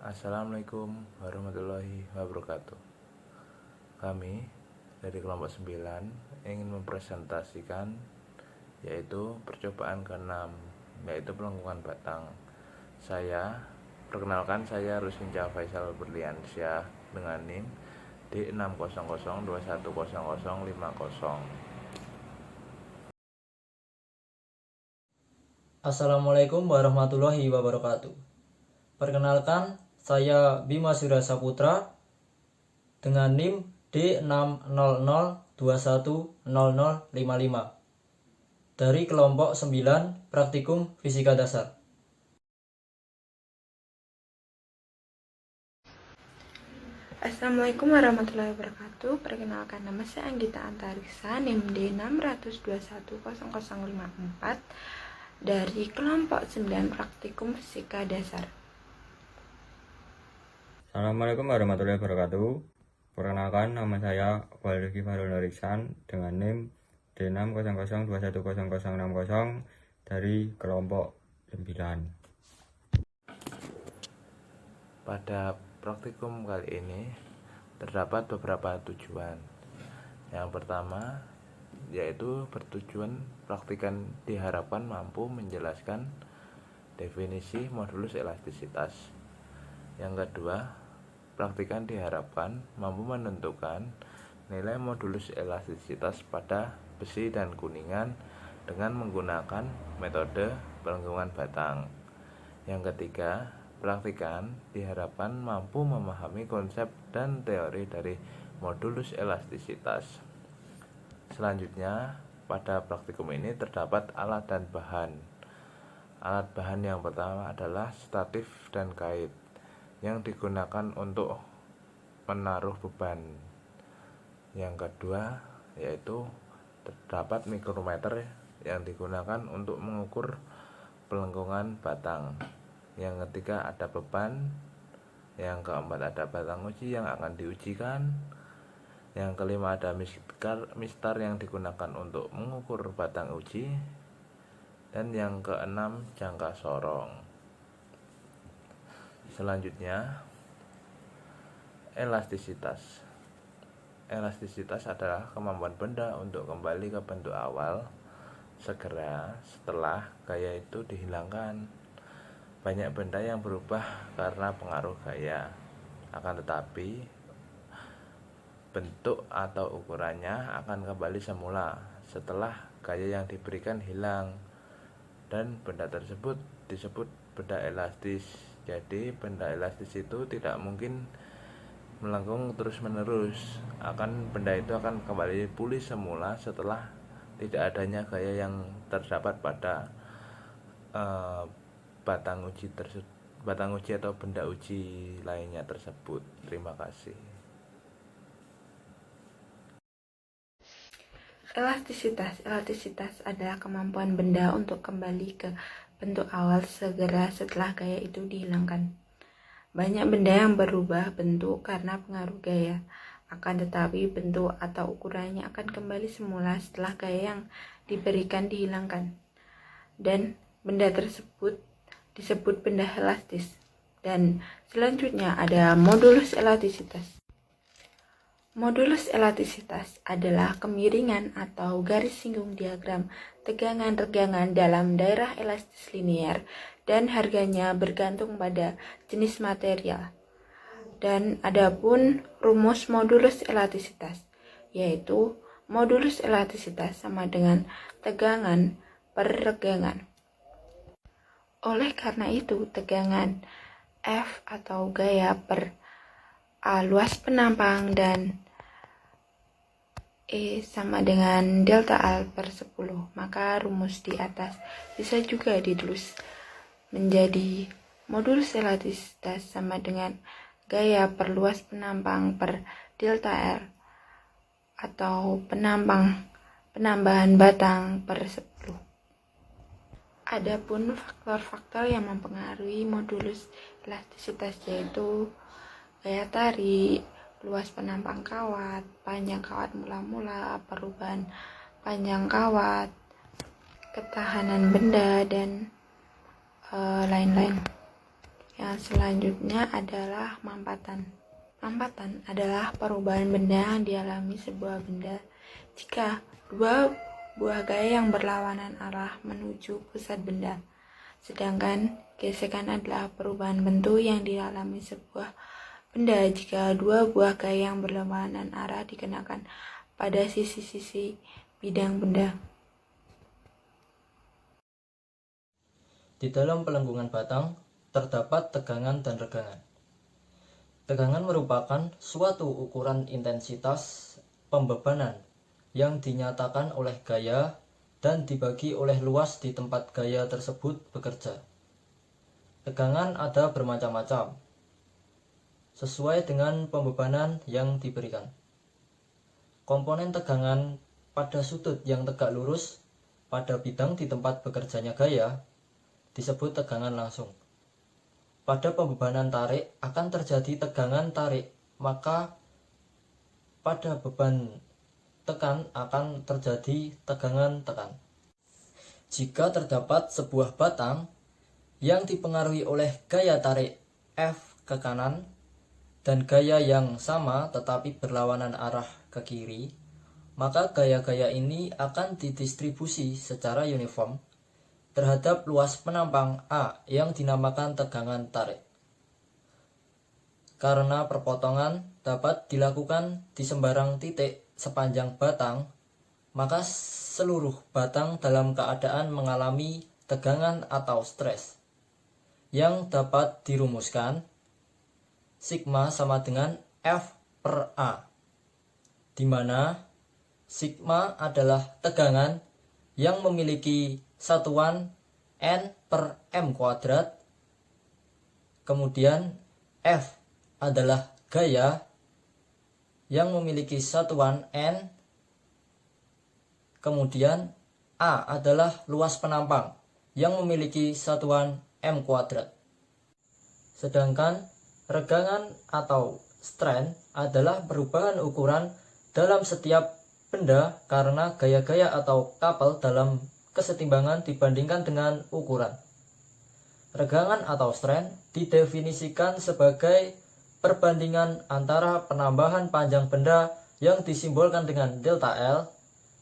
Assalamualaikum warahmatullahi wabarakatuh. Kami dari kelompok 9 ingin mempresentasikan yaitu percobaan ke-6, yaitu pelengkungan batang. Perkenalkan, saya Rusminca Faisal Berliansyah dengan NIM D600210050. Assalamualaikum warahmatullahi wabarakatuh. Perkenalkan, saya Bima Surya Saputra dengan NIM D600210055 dari kelompok 9 Praktikum Fisika Dasar. Assalamualaikum warahmatullahi wabarakatuh. Perkenalkan, nama saya Anggita Antariksa, NIM D600210054 dari kelompok 9 Praktikum Fisika Dasar. Assalamualaikum warahmatullahi wabarakatuh. Perkenalkan, nama saya Waldi Farul Nuriksan dengan NIM D600210060 dari kelompok 9. Pada praktikum kali ini terdapat beberapa tujuan. Yang pertama yaitu bertujuan praktikan diharapkan mampu menjelaskan definisi modulus elastisitas. Yang kedua, praktikan diharapkan mampu menentukan nilai modulus elastisitas pada besi dan kuningan dengan menggunakan metode pelengkungan batang. Yang ketiga, praktikan diharapkan mampu memahami konsep dan teori dari modulus elastisitas. Selanjutnya, pada praktikum ini terdapat alat dan bahan. Alat bahan yang pertama adalah statif dan kait yang digunakan untuk menaruh beban. Yang kedua yaitu terdapat mikrometer yang digunakan untuk mengukur pelengkungan batang. Yang ketiga ada beban. Yang keempat ada batang uji yang akan diujikan. Yang kelima ada mistar yang digunakan untuk mengukur batang uji. Dan yang keenam jangka sorong. Selanjutnya, elastisitas. Elastisitas adalah kemampuan benda untuk kembali ke bentuk awal segera setelah gaya itu dihilangkan. Banyak benda yang berubah karena pengaruh gaya, akan tetapi bentuk atau ukurannya akan kembali semula setelah gaya yang diberikan hilang, dan benda tersebut disebut benda elastis. Jadi benda elastis itu tidak mungkin melengkung terus-menerus, benda itu akan kembali pulih semula setelah tidak adanya gaya yang terdapat pada batang uji atau benda uji lainnya tersebut. Terima kasih. Elastisitas adalah kemampuan benda untuk kembali ke bentuk awal segera setelah gaya itu dihilangkan. Banyak benda yang berubah bentuk karena pengaruh gaya, akan tetapi bentuk atau ukurannya akan kembali semula setelah gaya yang diberikan dihilangkan. Dan benda tersebut disebut benda elastis. Dan selanjutnya ada modulus elastisitas. Modulus elastisitas adalah kemiringan atau garis singgung diagram tegangan-regangan dalam daerah elastis linear, dan harganya bergantung pada jenis material. Dan adapun rumus modulus elastisitas, yaitu modulus elastisitas sama dengan tegangan per regangan. Oleh karena itu, tegangan F atau gaya per A luas penampang dan E sama dengan delta A per 10. Maka rumus di atas bisa juga ditulis menjadi modulus elastisitas sama dengan gaya per luas penampang per delta L atau penambahan batang per 10. Adapun faktor-faktor yang mempengaruhi modulus elastisitas yaitu gaya tarik, luas penampang kawat, panjang kawat mula-mula, perubahan panjang kawat, ketahanan benda, dan lain-lain. Yang selanjutnya adalah mampatan. Mampatan adalah perubahan benda yang dialami sebuah benda jika dua buah gaya yang berlawanan arah menuju pusat benda. Sedangkan gesekan adalah perubahan bentuk yang dialami sebuah benda jika dua buah gaya yang berlawanan arah dikenakan pada sisi-sisi bidang benda. Di dalam pelengkungan batang terdapat tegangan dan regangan. Tegangan merupakan suatu ukuran intensitas pembebanan yang dinyatakan oleh gaya dan dibagi oleh luas di tempat gaya tersebut bekerja. Tegangan ada bermacam-macam, sesuai dengan pembebanan yang diberikan. Komponen tegangan pada sudut yang tegak lurus pada bidang di tempat bekerjanya gaya disebut tegangan langsung. Pada pembebanan tarik akan terjadi tegangan tarik, maka pada beban tekan akan terjadi tegangan tekan. Jika terdapat sebuah batang yang dipengaruhi oleh gaya tarik F ke kanan dan gaya yang sama tetapi berlawanan arah ke kiri, maka gaya-gaya ini akan didistribusi secara uniform terhadap luas penampang A yang dinamakan tegangan tarik. Karena perpotongan dapat dilakukan di sembarang titik sepanjang batang, maka seluruh batang dalam keadaan mengalami tegangan atau stres yang dapat dirumuskan sigma sama dengan F per A, di mana sigma adalah tegangan yang memiliki satuan N per M kuadrat, kemudian F adalah gaya yang memiliki satuan N, kemudian A adalah luas penampang yang memiliki satuan M kuadrat. Sedangkan regangan atau strain adalah perubahan ukuran dalam setiap benda karena gaya-gaya atau couple dalam kesetimbangan dibandingkan dengan ukuran. Regangan atau strain didefinisikan sebagai perbandingan antara penambahan panjang benda yang disimbolkan dengan delta L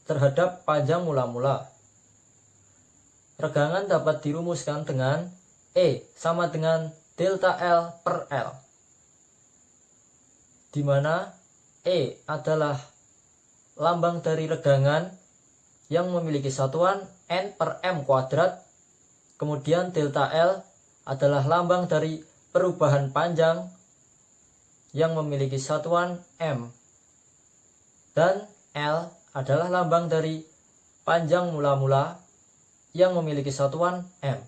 terhadap panjang mula-mula. Regangan dapat dirumuskan dengan E sama dengan delta L per L, di mana E adalah lambang dari regangan yang memiliki satuan N per M kuadrat, kemudian delta L adalah lambang dari perubahan panjang yang memiliki satuan M, dan L adalah lambang dari panjang mula-mula yang memiliki satuan M.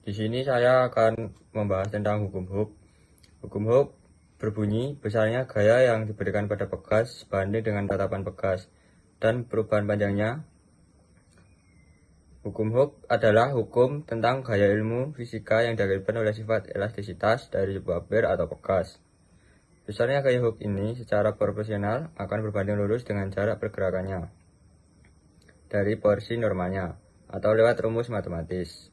Di sini saya akan membahas tentang hukum Hooke. Hukum Hooke berbunyi besarnya gaya yang diberikan pada pegas sebanding dengan tatapan pegas dan perubahan panjangnya. Hukum Hooke adalah hukum tentang gaya ilmu fisika yang diakibatkan oleh sifat elastisitas dari sebuah bar atau pegas. Besarnya gaya Hooke ini secara proporsional akan berbanding lurus dengan jarak pergerakannya dari porsi normalnya atau lewat rumus matematis.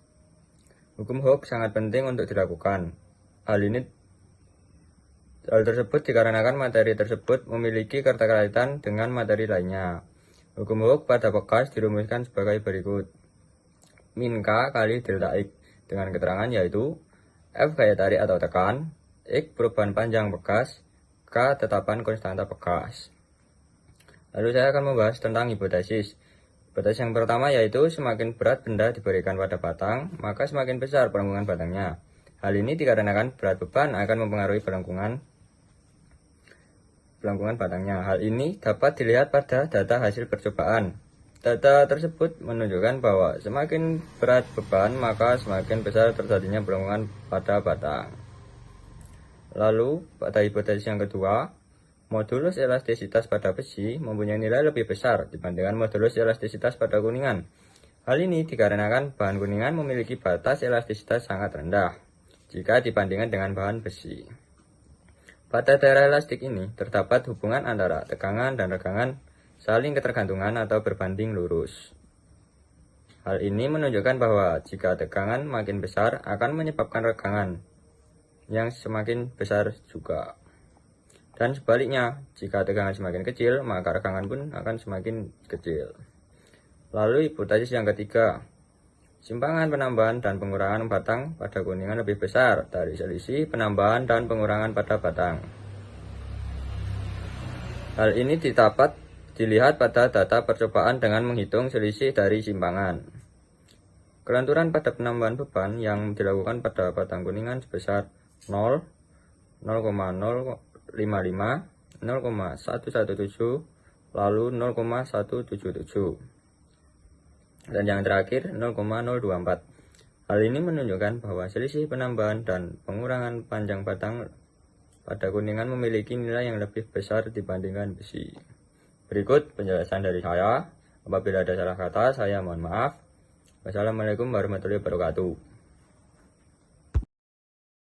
Hukum Hooke sangat penting untuk dilakukan. Hal tersebut dikarenakan materi tersebut memiliki keterkaitan dengan materi lainnya. Hukum Hooke pada pegas dirumuskan sebagai berikut. Min K kali delta X dengan keterangan yaitu F gaya tarik atau tekan, X perubahan panjang pegas, K tetapan konstanta pegas. Lalu saya akan membahas tentang hipotesis. Hipotesis yang pertama yaitu semakin berat benda diberikan pada batang, maka semakin besar pelengkungan batangnya. Hal ini dikarenakan berat beban akan mempengaruhi pelengkungan batangnya. Hal ini dapat dilihat pada data hasil percobaan. Data tersebut menunjukkan bahwa semakin berat beban maka semakin besar terjadinya pelengkungan pada batang. Lalu pada hipotesis yang kedua, modulus elastisitas pada besi mempunyai nilai lebih besar dibandingkan modulus elastisitas pada kuningan. Hal ini dikarenakan bahan kuningan memiliki batas elastisitas sangat rendah jika dibandingkan dengan bahan besi. Pada daerah elastik ini terdapat hubungan antara tegangan dan regangan saling ketergantungan atau berbanding lurus. Hal ini menunjukkan bahwa jika tegangan makin besar akan menyebabkan regangan yang semakin besar juga. Dan sebaliknya, jika tegangan semakin kecil, maka regangan pun akan semakin kecil. Lalu hipotesis yang ketiga, simpangan penambahan dan pengurangan batang pada kuningan lebih besar dari selisih penambahan dan pengurangan pada batang. Hal ini dapat dilihat pada data percobaan dengan menghitung selisih dari simpangan. Kelenturan pada penambahan beban yang dilakukan pada batang kuningan sebesar 0, 0,055, 0,117, lalu 0,177. Dan yang terakhir 0,024. Hal ini menunjukkan bahwa selisih penambahan dan pengurangan panjang batang pada kuningan memiliki nilai yang lebih besar dibandingkan besi. Berikut penjelasan dari saya. Apabila ada salah kata, saya mohon maaf. Wassalamualaikum warahmatullahi wabarakatuh.